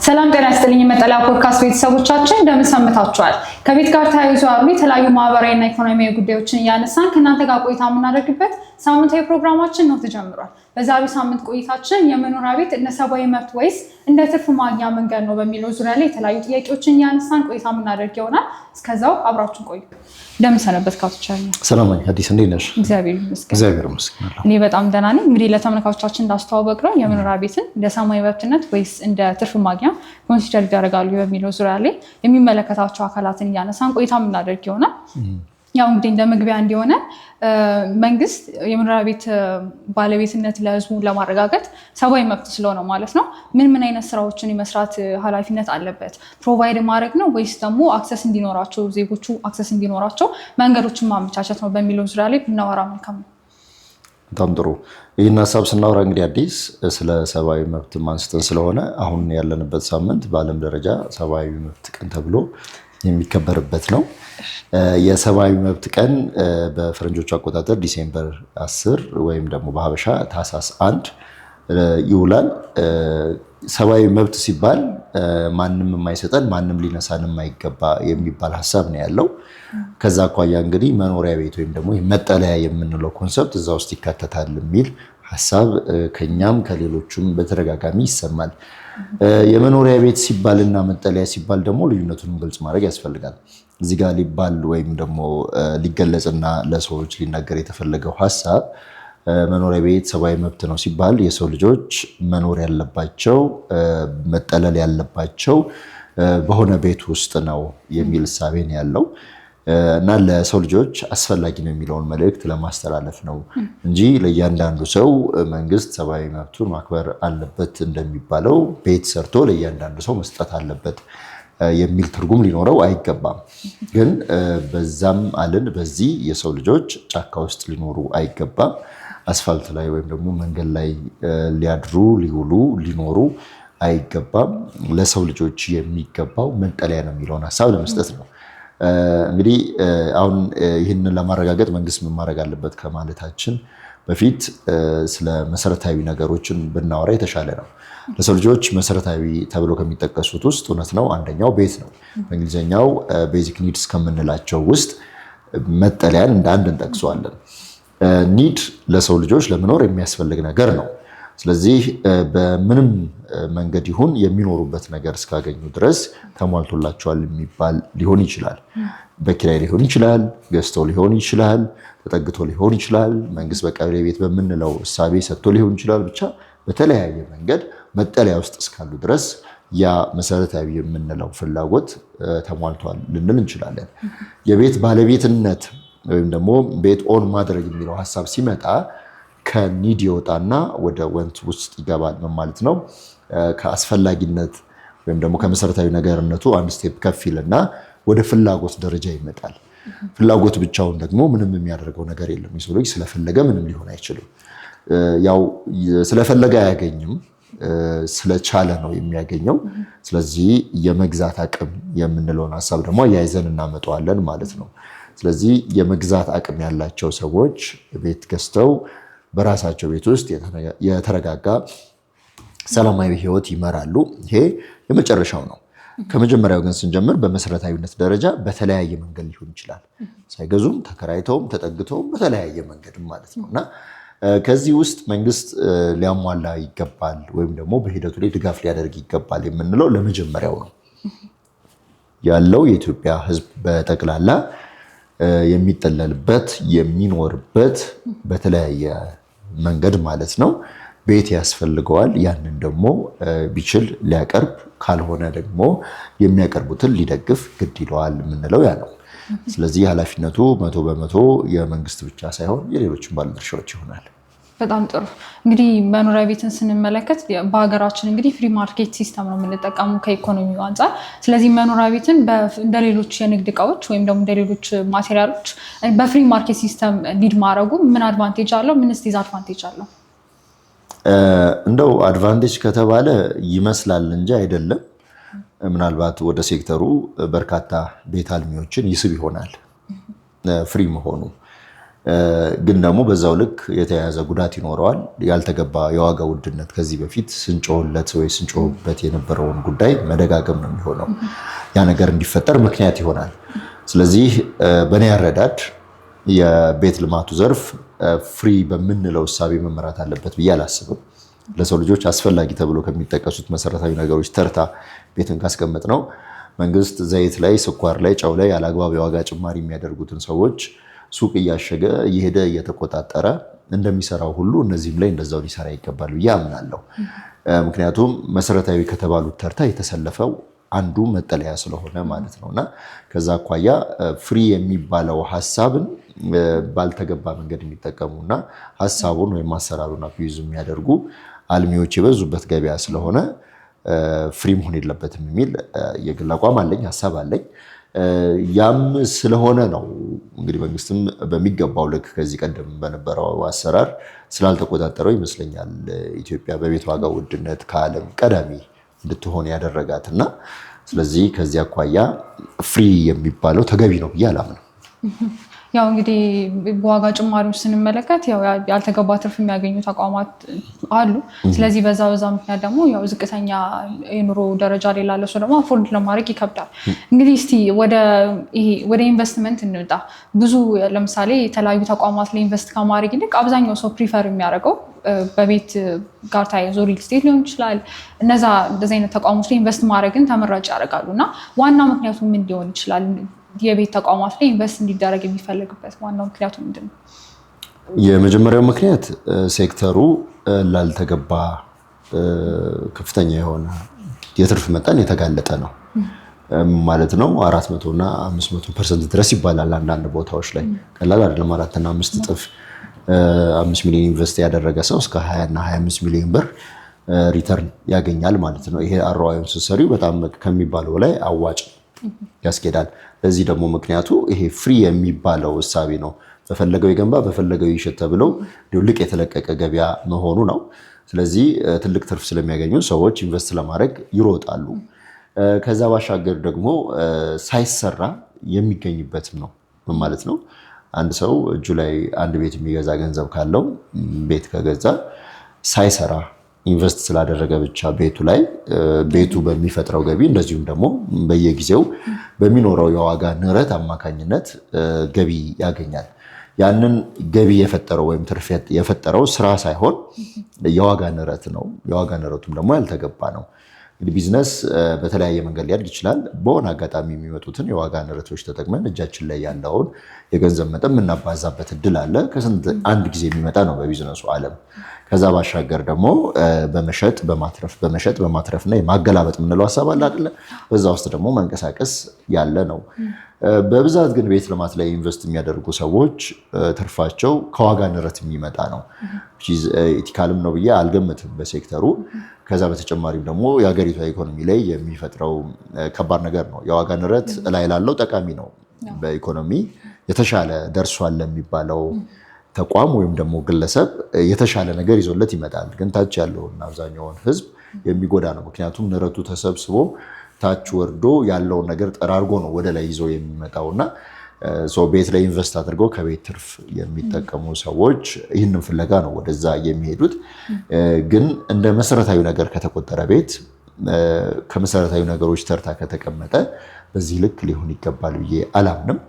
ሰላም ጤና ይስጥልኝ መጠለያ ፖድካስት ቤተሰቦቻችን እንደምን ሰምታችኋል? ከቤት ጋር ተያይዞ ያሉ የተለያዩ ማህበራዊና ኢኮኖሚያዊ ጉዳዮችን እያነሳን ከእናንተ ጋር ቆይታ የምናደርግበት ሳምንታዊ ፕሮግራማችን ነው ተጀምሯል። በዛሬው ሳምንት ቆይታችን የመኖሪያ ቤት እንደ ሰብአዊ መብት ወይስ እንደ ትርፍ ማግኛ መንገድ ነው በሚለው ዙሪያ ላይ የተለያዩ ጥያቄዎችን እያነሳን ቆይታ የምናደርግ ይሆናል። እስከዛው አብራችሁን ቆዩ። እንደምን ሰነበትካችሁ? ሰላም ነኝ። አዲስ እንዴት ነሽ? እግዚአብሔር ይመስገን። እግዚአብሔር ይመስገን። እኔ በጣም ደህና ነኝ። እንግዲህ ለተመልካቾቻችን እንዳስተዋወቅ ነው የመኖሪያ ቤትን እንደ ሰብአዊ መብትነት ወይስ እንደ ትርፍ ማግኛ ኮንሲደር ይደረጋሉ በሚለው ዙሪያ ላይ የሚመለከታቸው አካላትን እያነሳን ቆይታ የምናደርግ ይሆናል። ያው እንግዲህ እንደ መግቢያ እንዲሆነ መንግስት የመኖሪያ ቤት ባለቤትነት ለህዝቡ ለማረጋገጥ ሰብአዊ መብት ስለሆነ ማለት ነው ምን አይነት ስራዎችን የመስራት ኃላፊነት አለበት? ፕሮቫይድ ማድረግ ነው ወይስ ደግሞ አክሰስ እንዲኖራቸው ዜጎቹ አክሰስ እንዲኖራቸው መንገዶችን ማመቻቸት ነው በሚለው ዙሪያ ላይ ብናወራ መልካም ነው። በጣም ጥሩ። ይህን ሀሳብ ስናወራ እንግዲህ አዲስ ስለ ሰብአዊ መብት አንስተን ስለሆነ አሁን ያለንበት ሳምንት በዓለም ደረጃ ሰብአዊ መብት ቀን ተብሎ የሚከበርበት ነው። የሰብአዊ መብት ቀን በፈረንጆቹ አቆጣጠር ዲሴምበር 10 ወይም ደግሞ በሀበሻ ታህሳስ 1 ይውላል። ሰብአዊ መብት ሲባል ማንም የማይሰጠን ማንም ሊነሳን የማይገባ የሚባል ሀሳብ ነው ያለው። ከዛ አኳያ እንግዲህ መኖሪያ ቤት ወይም ደግሞ መጠለያ የምንለው ኮንሰፕት እዛ ውስጥ ይካተታል የሚል ሀሳብ ከኛም ከሌሎቹም በተደጋጋሚ ይሰማል። የመኖሪያ ቤት ሲባልና መጠለያ ሲባል ደግሞ ልዩነቱን ግልጽ ማድረግ ያስፈልጋል። እዚህ ጋር ሊባል ወይም ደግሞ ሊገለጽና ለሰዎች ሊናገር የተፈለገው ሀሳብ መኖሪያ ቤት ሰብአዊ መብት ነው ሲባል የሰው ልጆች መኖር ያለባቸው መጠለል ያለባቸው በሆነ ቤት ውስጥ ነው የሚል እሳቤ ነው ያለው እና ለሰው ልጆች አስፈላጊ ነው የሚለውን መልእክት ለማስተላለፍ ነው እንጂ ለእያንዳንዱ ሰው መንግስት ሰብአዊ መብቱን ማክበር አለበት እንደሚባለው ቤት ሰርቶ ለእያንዳንዱ ሰው መስጠት አለበት የሚል ትርጉም ሊኖረው አይገባም። ግን በዛም አልን በዚህ የሰው ልጆች ጫካ ውስጥ ሊኖሩ አይገባም። አስፋልት ላይ ወይም ደግሞ መንገድ ላይ ሊያድሩ ሊውሉ ሊኖሩ አይገባም። ለሰው ልጆች የሚገባው መጠለያ ነው የሚለውን ሀሳብ ለመስጠት ነው። እንግዲህ አሁን ይህንን ለማረጋገጥ መንግስት ምን ማድረግ አለበት ከማለታችን በፊት ስለ መሰረታዊ ነገሮችን ብናወራ የተሻለ ነው። ለሰው ልጆች መሰረታዊ ተብሎ ከሚጠቀሱት ውስጥ እውነት ነው አንደኛው ቤት ነው። በእንግሊዝኛው ቤዚክ ኒድስ ከምንላቸው ውስጥ መጠለያን እንደ አንድ እንጠቅሰዋለን። ኒድ ለሰው ልጆች ለመኖር የሚያስፈልግ ነገር ነው። ስለዚህ በምንም መንገድ ይሁን የሚኖሩበት ነገር እስካገኙ ድረስ ተሟልቶላቸዋል የሚባል ሊሆን ይችላል። በኪራይ ሊሆን ይችላል፣ ገዝተው ሊሆን ይችላል፣ ተጠግቶ ሊሆን ይችላል፣ መንግስት በቀበሌ ቤት በምንለው እሳቤ ሰጥቶ ሊሆን ይችላል። ብቻ በተለያየ መንገድ መጠለያ ውስጥ እስካሉ ድረስ ያ መሰረታዊ የምንለው ፍላጎት ተሟልቷል ልንል እንችላለን። የቤት ባለቤትነት ወይም ደግሞ ቤት ኦን ማድረግ የሚለው ሀሳብ ሲመጣ ከኒድ ይወጣና ወደ ወንት ውስጥ ይገባል ማለት ነው። ከአስፈላጊነት ወይም ደግሞ ከመሰረታዊ ነገርነቱ አንድ ስቴፕ ከፍ ይልና ወደ ፍላጎት ደረጃ ይመጣል። ፍላጎት ብቻውን ደግሞ ምንም የሚያደርገው ነገር የለም። የሰው ልጅ ስለፈለገ ምንም ሊሆን አይችልም። ያው ስለፈለገ አያገኝም፣ ስለቻለ ነው የሚያገኘው። ስለዚህ የመግዛት አቅም የምንለውን ሀሳብ ደግሞ አያይዘን እናመጣዋለን ማለት ነው። ስለዚህ የመግዛት አቅም ያላቸው ሰዎች ቤት ገዝተው በራሳቸው ቤት ውስጥ የተረጋጋ ሰላማዊ ህይወት ይመራሉ። ይሄ የመጨረሻው ነው። ከመጀመሪያው ግን ስንጀምር በመሰረታዊነት ደረጃ በተለያየ መንገድ ሊሆን ይችላል። ሳይገዙም ተከራይተውም ተጠግተውም በተለያየ መንገድ ማለት ነው እና ከዚህ ውስጥ መንግስት ሊያሟላ ይገባል ወይም ደግሞ በሂደቱ ላይ ድጋፍ ሊያደርግ ይገባል የምንለው ለመጀመሪያው ነው። ያለው የኢትዮጵያ ህዝብ በጠቅላላ የሚጠለልበት የሚኖርበት በተለያየ መንገድ ማለት ነው ቤት ያስፈልገዋል። ያንን ደግሞ ቢችል ሊያቀርብ ካልሆነ ደግሞ የሚያቀርቡትን ሊደግፍ ግድ ይለዋል የምንለው ያ ነው። ስለዚህ ኃላፊነቱ 100% የመንግስት ብቻ ሳይሆን የሌሎችን ባለድርሻዎች ይሆናል። በጣም ጥሩ። እንግዲህ መኖሪያ ቤትን ስንመለከት በሀገራችን እንግዲህ ፍሪ ማርኬት ሲስተም ነው የምንጠቀመው ከኢኮኖሚው አንጻር። ስለዚህ መኖሪያ ቤትን እንደሌሎች የንግድ እቃዎች ወይም ደግሞ እንደሌሎች ማቴሪያሎች በፍሪ ማርኬት ሲስተም ሊድ ማድረጉ ምን አድቫንቴጅ አለው? ምንስ ዲስአድቫንቴጅ አለው? እንደው አድቫንቴጅ ከተባለ ይመስላል እንጂ አይደለም። ምናልባት ወደ ሴክተሩ በርካታ ቤት አልሚዎችን ይስብ ይሆናል ፍሪ መሆኑ። ግን ደግሞ በዛው ልክ የተያያዘ ጉዳት ይኖረዋል። ያልተገባ የዋጋ ውድነት ከዚህ በፊት ስንጮህለት ወይ ስንጮህበት የነበረውን ጉዳይ መደጋገም ነው የሚሆነው። ያ ነገር እንዲፈጠር ምክንያት ይሆናል። ስለዚህ በእኔ አረዳድ የቤት ልማቱ ዘርፍ ፍሪ በምንለው እሳቤ መመራት አለበት ብዬ አላስብም። ለሰው ልጆች አስፈላጊ ተብሎ ከሚጠቀሱት መሰረታዊ ነገሮች ተርታ ቤትን ካስቀመጥ ነው መንግስት ዘይት ላይ፣ ስኳር ላይ፣ ጨው ላይ ያለአግባብ የዋጋ ጭማሪ የሚያደርጉትን ሰዎች ሱቅ እያሸገ እየሄደ እየተቆጣጠረ እንደሚሰራው ሁሉ እነዚህም ላይ እንደዛው ሊሰራ ይገባል ብዬ አምናለሁ። ምክንያቱም መሰረታዊ ከተባሉት ተርታ የተሰለፈው አንዱ መጠለያ ስለሆነ ማለት ነውና ከዛ አኳያ ፍሪ የሚባለው ሐሳብን ባልተገባ መንገድ የሚጠቀሙና ሐሳቡን ወይም አሰራሩን አቢዩዝ የሚያደርጉ አልሚዎች የበዙበት ገበያ ስለሆነ ፍሪ መሆን የለበትም የሚል የግል አቋም አለኝ፣ ሐሳብ አለኝ። ያም ስለሆነ ነው እንግዲህ መንግስትም በሚገባው ልክ ከዚህ ቀደም በነበረው አሰራር ስላልተቆጣጠረው ይመስለኛል ኢትዮጵያ በቤት ዋጋ ውድነት ከዓለም ቀዳሚ እንድትሆን ያደረጋትና ስለዚህ ከዚህ አኳያ ፍሪ የሚባለው ተገቢ ነው ብዬ አላምንም። ያው እንግዲህ በዋጋ ጭማሪው ስንመለከት ያው ያልተገባ ትርፍ የሚያገኙ ተቋማት አሉ። ስለዚህ በዛ ምክንያት ደግሞ ያው ዝቅተኛ የኑሮ ደረጃ ላይ ላለ ሰው ደግሞ አፎርድ ለማድረግ ይከብዳል። እንግዲህ እስቲ ወደ ኢንቨስትመንት እንምጣ። ብዙ ለምሳሌ የተለያዩ ተቋማት ላይ ኢንቨስት ከማድረግ ይልቅ አብዛኛው ሰው ፕሪፈር የሚያደርገው በቤት ጋር ተያይዞ ሪል ስቴት ሊሆን ይችላል። እንደዚህ አይነት ተቋሞች ላይ ኢንቨስት ማድረግን ተመራጭ ያደርጋሉ እና ዋና ምክንያቱ ምን ሊሆን ይችላል? የቤት ተቋማት ላይ ኢንቨስት እንዲደረግ የሚፈልግበት ዋናው ምክንያቱ ምንድን ነው? የመጀመሪያው ምክንያት ሴክተሩ ላልተገባ ከፍተኛ የሆነ የትርፍ መጠን የተጋለጠ ነው ማለት ነው። 400 እና 500% ድረስ ይባላል አንዳንድ ቦታዎች ላይ። ቀላል አይደለም። 4 እና 5 እጥፍ 5 ሚሊዮን ኢንቨስት ያደረገ ሰው እስከ 20 እና 25 ሚሊዮን ብር ሪተርን ያገኛል ማለት ነው። ይሄ አሮዋዩን ስትሰሪው በጣም ከሚባለው ላይ አዋጭ ያስኬዳል። ለዚህ ደግሞ ምክንያቱ ይሄ ፍሪ የሚባለው እሳቤ ነው። በፈለገው ይገንባ በፈለገው ይሸጥ ተብለው ልቅ የተለቀቀ ገበያ መሆኑ ነው። ስለዚህ ትልቅ ትርፍ ስለሚያገኙ ሰዎች ኢንቨስት ለማድረግ ይሮጣሉ። ከዛ ባሻገር ደግሞ ሳይሰራ የሚገኝበትም ነው ማለት ነው። አንድ ሰው እጁ ላይ አንድ ቤት የሚገዛ ገንዘብ ካለው ቤት ከገዛ ሳይሰራ ኢንቨስት ስላደረገ ብቻ ቤቱ ላይ ቤቱ በሚፈጥረው ገቢ እንደዚሁም ደግሞ በየጊዜው በሚኖረው የዋጋ ንረት አማካኝነት ገቢ ያገኛል። ያንን ገቢ የፈጠረው ወይም ትርፍ የፈጠረው ስራ ሳይሆን የዋጋ ንረት ነው። የዋጋ ንረቱም ደግሞ ያልተገባ ነው። እንግዲህ ቢዝነስ በተለያየ መንገድ ሊያድግ ይችላል። በሆነ አጋጣሚ የሚመጡትን የዋጋ ንረቶች ተጠቅመን እጃችን ላይ ያለውን የገንዘብ መጠን የምናባዛበት እድል አለ። ከስንት አንድ ጊዜ የሚመጣ ነው በቢዝነሱ ዓለም። ከዛ ባሻገር ደግሞ በመሸጥ በማትረፍ እና የማገላበጥ የምንለው ሀሳብ አለ አይደለ? በዛ ውስጥ ደግሞ መንቀሳቀስ ያለ ነው። በብዛት ግን ቤት ልማት ላይ ኢንቨስት የሚያደርጉ ሰዎች ትርፋቸው ከዋጋ ንረት የሚመጣ ነው። ኢቲካልም ነው ብዬ አልገምትም በሴክተሩ። ከዛ በተጨማሪም ደግሞ የሀገሪቷ ኢኮኖሚ ላይ የሚፈጥረው ከባድ ነገር ነው። የዋጋ ንረት ላይ ላለው ጠቃሚ ነው። በኢኮኖሚ የተሻለ ደርሷል ለሚባለው ተቋም ወይም ደግሞ ግለሰብ የተሻለ ነገር ይዞለት ይመጣል። ግን ታች ያለውን አብዛኛውን ሕዝብ የሚጎዳ ነው። ምክንያቱም ንረቱ ተሰብስቦ ታች ወርዶ ያለውን ነገር ጠራርጎ ነው ወደ ላይ ይዞ የሚመጣውና ቤት ላይ ኢንቨስት አድርገው ከቤት ትርፍ የሚጠቀሙ ሰዎች ይህንን ፍለጋ ነው ወደዛ የሚሄዱት። ግን እንደ መሰረታዊ ነገር ከተቆጠረ ቤት ከመሰረታዊ ነገሮች ተርታ ከተቀመጠ በዚህ ልክ ሊሆን ይገባል ብዬ አላምንም።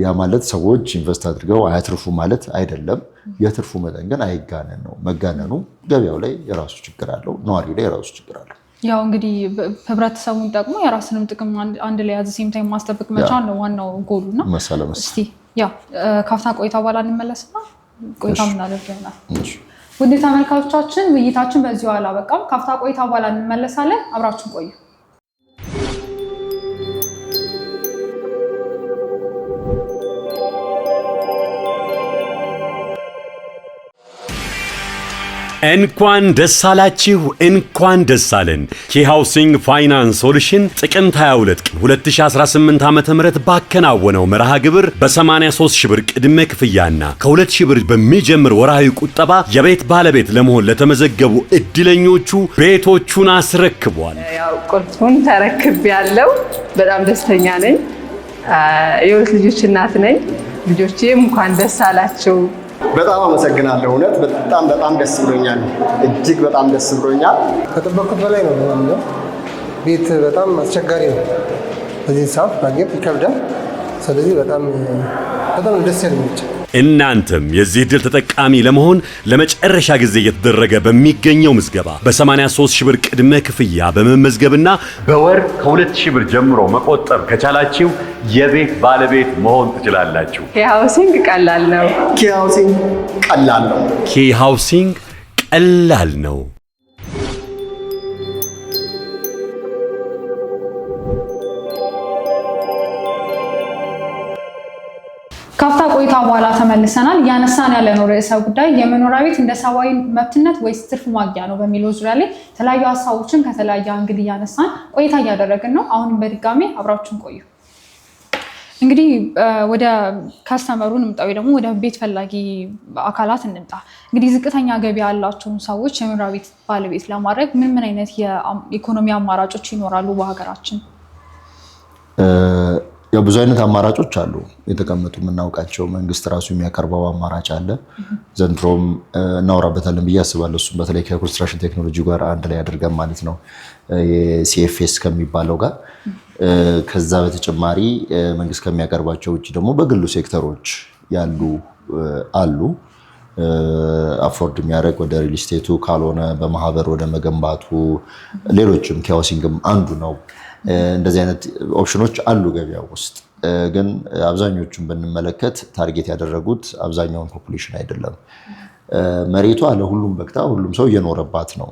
ያ ማለት ሰዎች ኢንቨስት አድርገው አያትርፉ ማለት አይደለም። የትርፉ መጠን ግን አይጋነን ነው። መጋነኑ ገበያው ላይ የራሱ ችግር አለው፣ ነዋሪው ላይ የራሱ ችግር አለው። ያው እንግዲህ ህብረተሰቡን ጠቅሞ የራስንም ጥቅም አንድ ላይ ያዘ ሴም ታይም ማስጠበቅ መቻል ነው ዋናው ጎሉና እስቲ ያው ካፍታ ቆይታ በኋላ እንመለስና ቆይታ ምናደርግ ይሆናል። ውድ ተመልካቾቻችን ውይይታችን በዚሁ አላበቃም። ካፍታ ቆይታ በኋላ እንመለሳለን። አብራችሁን ቆዩ። እንኳን ደስ አላችሁ፣ እንኳን ደስ አለን። ኪ ሃውሲንግ ፋይናንስ ሶሉሽን ጥቅምት 22 ቀን 2018 ዓ.ም ባከናወነው መርሃ ግብር በ83 ሺህ ብር ቅድመ ክፍያና ከ2 ሺህ ብር በሚጀምር ወርሃዊ ቁጠባ የቤት ባለቤት ለመሆን ለተመዘገቡ እድለኞቹ ቤቶቹን አስረክቧል። ያው ቁልፉን ተረክቤያለሁ። በጣም ደስተኛ ነኝ። የሁለት ልጆች እናት ነኝ። ልጆቼም እንኳን ደስ አላችሁ። በጣም አመሰግናለሁ። እውነት በጣም ደስ ብሎኛል። እጅግ በጣም ደስ ብሎኛል። ከጠበቅኩት በላይ ነው። ቤት በጣም አስቸጋሪ ነው። በዚህ ሰዓት ማግኘት ይከብዳል። ስለዚህ በጣም ደስ ያለኝ። እናንተም የዚህ ድል ተጠቃሚ ለመሆን ለመጨረሻ ጊዜ እየተደረገ በሚገኘው ምዝገባ በ83,000 ብር ቅድመ ክፍያ በመመዝገብና በወር ከ2,000 ብር ጀምሮ መቆጠብ ከቻላችሁ የቤት ባለቤት መሆን ትችላላችሁ። ኬ ሃውሲንግ ቀላል ነው። ኬ ሃውሲንግ ቀላል ነው። ኬ ሃውሲንግ ቀላል ነው። ካፍታ ቆይታ በኋላ ተመልሰናል። ያነሳን ያለነው ርዕሰ ጉዳይ የመኖሪያ ቤት እንደ ሰብአዊ መብትነት ወይስ ትርፍ ማግኛ ነው በሚለው ዙሪያ ላይ የተለያዩ ሀሳቦችን ከተለያየ አንግል እያነሳን ቆይታ እያደረግን ነው። አሁንም በድጋሚ አብራችሁን ቆዩ። እንግዲህ ወደ ካስተመሩ እንምጣ ወይ ደግሞ ወደ ቤት ፈላጊ አካላት እንምጣ። እንግዲህ ዝቅተኛ ገቢ ያላቸውን ሰዎች የመኖሪያ ቤት ባለቤት ለማድረግ ምን አይነት የኢኮኖሚ አማራጮች ይኖራሉ በሀገራችን? ያው ብዙ አይነት አማራጮች አሉ የተቀመጡ የምናውቃቸው። መንግስት ራሱ የሚያቀርበው አማራጭ አለ። ዘንድሮም እናወራበታለን ብዬ አስባለሁ። እሱም በተለይ ከኮንስትራክሽን ቴክኖሎጂ ጋር አንድ ላይ አድርገን ማለት ነው የሲኤፍኤስ ከሚባለው ጋር። ከዛ በተጨማሪ መንግስት ከሚያቀርባቸው ውጭ ደግሞ በግሉ ሴክተሮች ያሉ አሉ። አፎርድ የሚያደርግ ወደ ሪል ስቴቱ ካልሆነ በማህበር ወደ መገንባቱ፣ ሌሎችም ሃውሲንግም አንዱ ነው። እንደዚህ አይነት ኦፕሽኖች አሉ ገበያው ውስጥ። ግን አብዛኞቹን ብንመለከት ታርጌት ያደረጉት አብዛኛውን ፖፑሌሽን አይደለም። መሬቷ ለሁሉም በቅታ ሁሉም ሰው እየኖረባት ነው።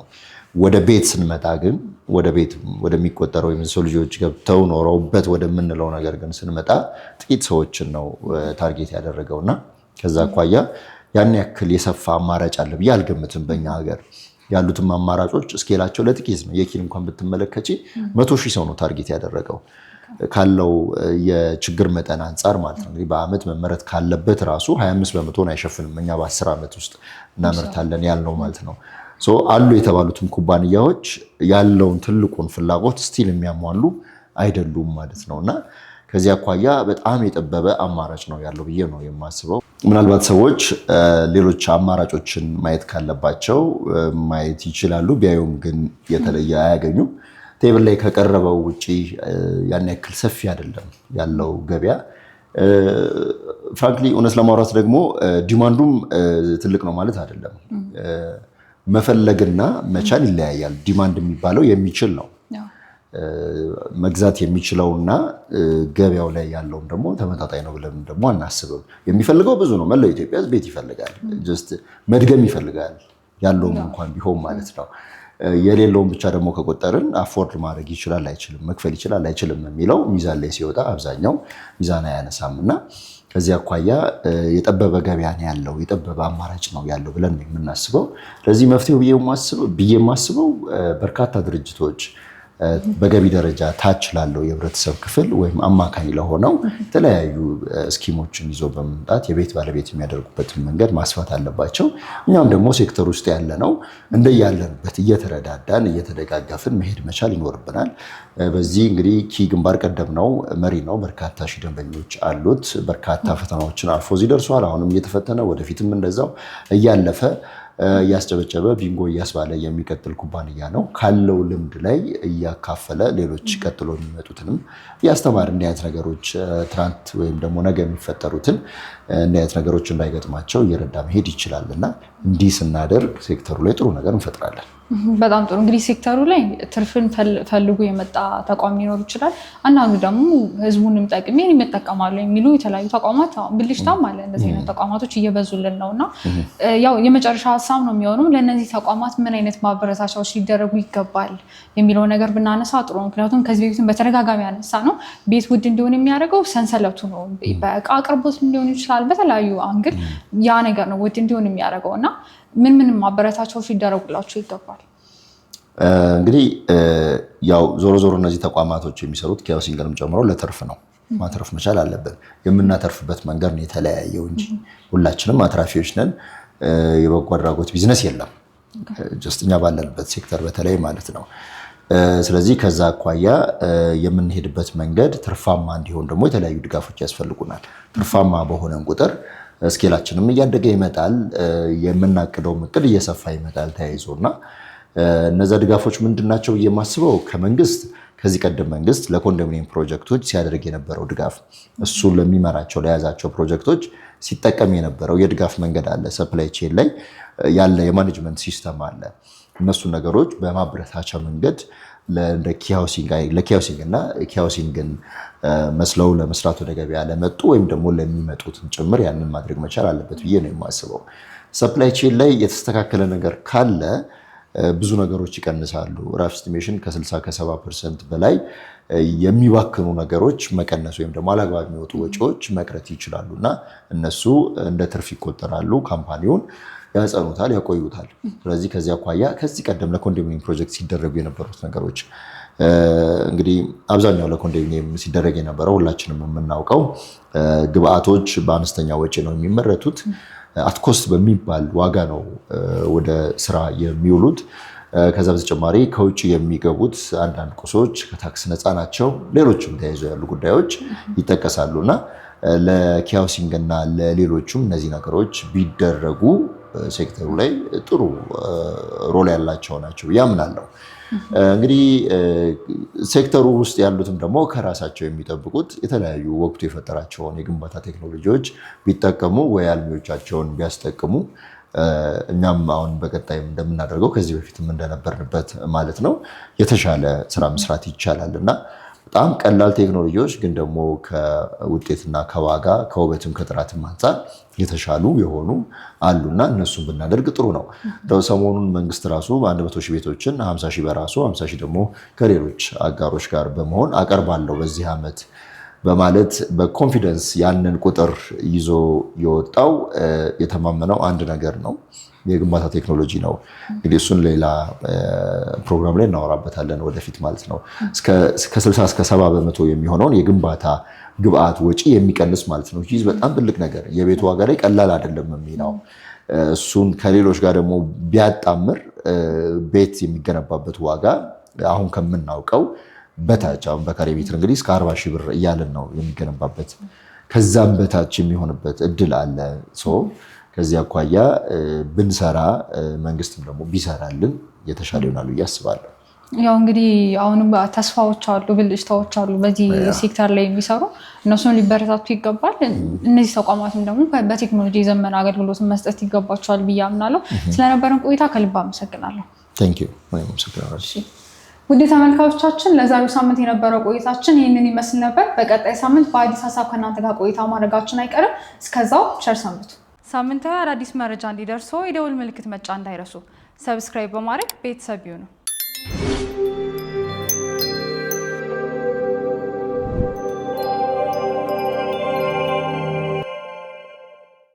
ወደ ቤት ስንመጣ ግን ወደ ቤት ወደሚቆጠረው የሰው ልጆች ገብተው ኖረውበት ወደምንለው ነገር ግን ስንመጣ ጥቂት ሰዎችን ነው ታርጌት ያደረገውና ከዛ አኳያ ያን ያክል የሰፋ አማራጭ አለ ብዬ አልገምትም። በእኛ ሀገር ያሉትም አማራጮች እስኬላቸው ለጥቂት ነው። የኪን እንኳን ብትመለከቺ 100,000 ሰው ነው ታርጌት ያደረገው ካለው የችግር መጠን አንጻር ማለት ነው። እንግዲህ በአመት መመረት ካለበት ራሱ 25% አይሸፍንም። እኛ በ10 ዓመት ውስጥ እናመርታለን ያልነው ማለት ነው። አሉ የተባሉትም ኩባንያዎች ያለውን ትልቁን ፍላጎት ስቲል የሚያሟሉ አይደሉም ማለት ነውና ከዚህ አኳያ በጣም የጠበበ አማራጭ ነው ያለው ብዬ ነው የማስበው። ምናልባት ሰዎች ሌሎች አማራጮችን ማየት ካለባቸው ማየት ይችላሉ። ቢያዩም ግን የተለየ አያገኙም። ቴብል ላይ ከቀረበው ውጪ ያን ያክል ሰፊ አይደለም ያለው ገበያ። ፍራንክሊ እውነት ለማውራት ደግሞ ዲማንዱም ትልቅ ነው ማለት አይደለም። መፈለግና መቻል ይለያያል። ዲማንድ የሚባለው የሚችል ነው መግዛት የሚችለውና ገበያው ላይ ያለውም ደግሞ ተመጣጣኝ ነው ብለን ደግሞ አናስብም። የሚፈልገው ብዙ ነው። መላው ኢትዮጵያ ቤት ይፈልጋል። ጀስት መድገም ይፈልጋል ያለውም እንኳን ቢሆን ማለት ነው። የሌለውን ብቻ ደግሞ ከቆጠርን አፎርድ ማድረግ ይችላል አይችልም፣ መክፈል ይችላል አይችልም የሚለው ሚዛን ላይ ሲወጣ አብዛኛው ሚዛን አያነሳምና ከዚህ አኳያ የጠበበ ገበያ ነው ያለው፣ የጠበበ አማራጭ ነው ያለው ብለን የምናስበው። ለዚህ መፍትሄው ብዬ የማስበው በርካታ ድርጅቶች በገቢ ደረጃ ታች ላለው የህብረተሰብ ክፍል ወይም አማካኝ ለሆነው የተለያዩ ስኪሞችን ይዞ በመምጣት የቤት ባለቤት የሚያደርጉበትን መንገድ ማስፋት አለባቸው። እኛም ደግሞ ሴክተር ውስጥ ያለነው እንደያለንበት እየተረዳዳን እየተደጋገፍን መሄድ መቻል ይኖርብናል። በዚህ እንግዲህ ኪ ግንባር ቀደም ነው፣ መሪ ነው። በርካታ ሺህ ደንበኞች አሉት። በርካታ ፈተናዎችን አልፎ እዚህ ደርሷል። አሁንም እየተፈተነ ወደፊትም እንደዛው እያለፈ እያስጨበጨበ ቢንጎ እያስባለ የሚቀጥል ኩባንያ ነው። ካለው ልምድ ላይ እያካፈለ ሌሎች ቀጥሎ የሚመጡትንም እያስተማር እንዲህ አይነት ነገሮች ትናንት ወይም ደግሞ ነገ የሚፈጠሩትን እንዲህ አይነት ነገሮች እንዳይገጥማቸው እየረዳ መሄድ ይችላል እና እንዲህ ስናደርግ ሴክተሩ ላይ ጥሩ ነገር እንፈጥራለን። በጣም ጥሩ። እንግዲህ ሴክተሩ ላይ ትርፍን ፈልጎ የመጣ ተቋም ሊኖር ይችላል። አንዳንዱ ደግሞ ህዝቡንም ጠቅሜ ይጠቀማሉ የሚሉ የተለያዩ ተቋማት ብልሽታም አለ። እንደዚህ አይነት ተቋማቶች እየበዙልን ነው እና ያው የመጨረሻ ሀሳብ ነው የሚሆነው ለእነዚህ ተቋማት ምን አይነት ማበረታቻዎች ሊደረጉ ይገባል የሚለው ነገር ብናነሳ ጥሩ ነው። ምክንያቱም ከዚህ በፊትም በተደጋጋሚ ያነሳ ነው ቤት ውድ እንዲሆን የሚያደርገው ሰንሰለቱ ነው። በእቃ አቅርቦት ሊሆን ይችላል፣ በተለያዩ አንግል ያ ነገር ነው ውድ እንዲሆን የሚያደርገው እና ምን ማበረታቻዎች ሊደረጉላቸው ይገባል? እንግዲህ ያው ዞሮ እነዚህ ተቋማቶች የሚሰሩት ሃውሲንግንም ጨምሮ ለትርፍ ነው። ማትረፍ መቻል አለብን። የምናተርፍበት መንገድ ነው የተለያየው እንጂ ሁላችንም አትራፊዎች ነን። የበጎ አድራጎት ቢዝነስ የለም ጀስት እኛ ባለንበት ሴክተር በተለይ ማለት ነው። ስለዚህ ከዛ አኳያ የምንሄድበት መንገድ ትርፋማ እንዲሆን ደግሞ የተለያዩ ድጋፎች ያስፈልጉናል። ትርፋማ በሆነን ቁጥር ስኬላችንም እያደገ ይመጣል፣ የምናቅደው እቅድ እየሰፋ ይመጣል ተያይዞና እነዛ ድጋፎች ምንድናቸው ብዬ የማስበው ከመንግስት ከዚህ ቀደም መንግስት ለኮንዶሚኒየም ፕሮጀክቶች ሲያደርግ የነበረው ድጋፍ እሱ ለሚመራቸው ለያዛቸው ፕሮጀክቶች ሲጠቀም የነበረው የድጋፍ መንገድ አለ። ሰፕላይ ቼን ላይ ያለ የማኔጅመንት ሲስተም አለ። እነሱ ነገሮች በማበረታቻ መንገድ ለኪሃውሲንግ እና ኪሃውሲንግን መስለው ለመስራት ወደ ገበያ ለመጡ ወይም ደግሞ ለሚመጡትን ጭምር ያንን ማድረግ መቻል አለበት ብዬ ነው የማስበው። ሰፕላይ ቼን ላይ የተስተካከለ ነገር ካለ ብዙ ነገሮች ይቀንሳሉ። ራፍ ኤስቲሜሽን ከ60-70% በላይ የሚባክኑ ነገሮች መቀነስ ወይም ደግሞ አላግባብ የሚወጡ ወጪዎች መቅረት ይችላሉ እና እነሱ እንደ ትርፍ ይቆጠራሉ። ካምፓኒውን ያጸኑታል፣ ያቆዩታል። ስለዚህ ከዚህ አኳያ ከዚህ ቀደም ለኮንዶሚኒየም ፕሮጀክት ሲደረጉ የነበሩት ነገሮች እንግዲህ አብዛኛው ለኮንዶሚኒየም ሲደረግ የነበረው ሁላችንም የምናውቀው ግብአቶች በአነስተኛ ወጪ ነው የሚመረቱት። አትኮስት በሚባል ዋጋ ነው ወደ ስራ የሚውሉት። ከዛ በተጨማሪ ከውጭ የሚገቡት አንዳንድ ቁሶች ከታክስ ነፃ ናቸው። ሌሎችም ተያይዘው ያሉ ጉዳዮች ይጠቀሳሉና ለኪሃውሲንግ እና ለሌሎችም እነዚህ ነገሮች ቢደረጉ ሴክተሩ ላይ ጥሩ ሮል ያላቸው ናቸው ያምናለሁ። እንግዲህ ሴክተሩ ውስጥ ያሉትም ደግሞ ከራሳቸው የሚጠብቁት የተለያዩ ወቅቱ የፈጠራቸውን የግንባታ ቴክኖሎጂዎች ቢጠቀሙ ወይ አልሚዎቻቸውን ቢያስጠቅሙ እኛም አሁን በቀጣይም እንደምናደርገው ከዚህ በፊትም እንደነበርንበት ማለት ነው የተሻለ ስራ መስራት ይቻላል እና በጣም ቀላል ቴክኖሎጂዎች ግን ደግሞ ከውጤትና ከዋጋ ከውበትም ከጥራትም አንጻር የተሻሉ የሆኑ አሉና እነሱን ብናደርግ ጥሩ ነው። እንደው ሰሞኑን መንግስት ራሱ 100 ሺህ ቤቶችን 50 ሺህ በራሱ 50 ሺህ ደግሞ ከሌሎች አጋሮች ጋር በመሆን አቀርባለሁ በዚህ ዓመት በማለት በኮንፊደንስ ያንን ቁጥር ይዞ የወጣው የተማመነው አንድ ነገር ነው፣ የግንባታ ቴክኖሎጂ ነው። እንግዲህ እሱን ሌላ ፕሮግራም ላይ እናወራበታለን ወደፊት ማለት ነው። ከ60 እስከ 70 በመቶ የሚሆነውን የግንባታ ግብአት ወጪ የሚቀንስ ማለት ነው። ይህ በጣም ትልቅ ነገር የቤት ዋጋ ላይ ቀላል አይደለም የሚለው እሱን ከሌሎች ጋር ደግሞ ቢያጣምር ቤት የሚገነባበት ዋጋ አሁን ከምናውቀው በታች አሁን በካሬ ሜትር እንግዲህ እስከ 40 ሺህ ብር እያለን ነው የሚገነባበት። ከዛም በታች የሚሆንበት እድል አለ። ከዚህ አኳያ ብንሰራ መንግስትም ደግሞ ቢሰራልን የተሻለ ይሆናል ብዬ አስባለሁ። ያው እንግዲህ አሁንም ተስፋዎች አሉ፣ ብልጭታዎች አሉ በዚህ ሴክተር ላይ የሚሰሩ እነሱን ሊበረታቱ ይገባል። እነዚህ ተቋማትም ደግሞ በቴክኖሎጂ የዘመነ አገልግሎት መስጠት ይገባቸዋል ብዬ አምናለሁ። ስለነበረን ቆይታ ከልብ አመሰግናለሁ። ቴንክ ዩ። አመሰግናለሁ። ውድ ተመልካቾቻችን ለዛሬው ሳምንት የነበረው ቆይታችን ይህንን ይመስል ነበር። በቀጣይ ሳምንት በአዲስ ሀሳብ ከእናንተ ጋር ቆይታ ማድረጋችን አይቀርም። እስከዛው ቸር ሰንብቱ። ሳምንታዊ አዳዲስ መረጃ እንዲደርሶ የደውል ምልክት መጫን እንዳይረሱ። ሰብስክራይብ በማድረግ ቤተሰብ ይሁኑ።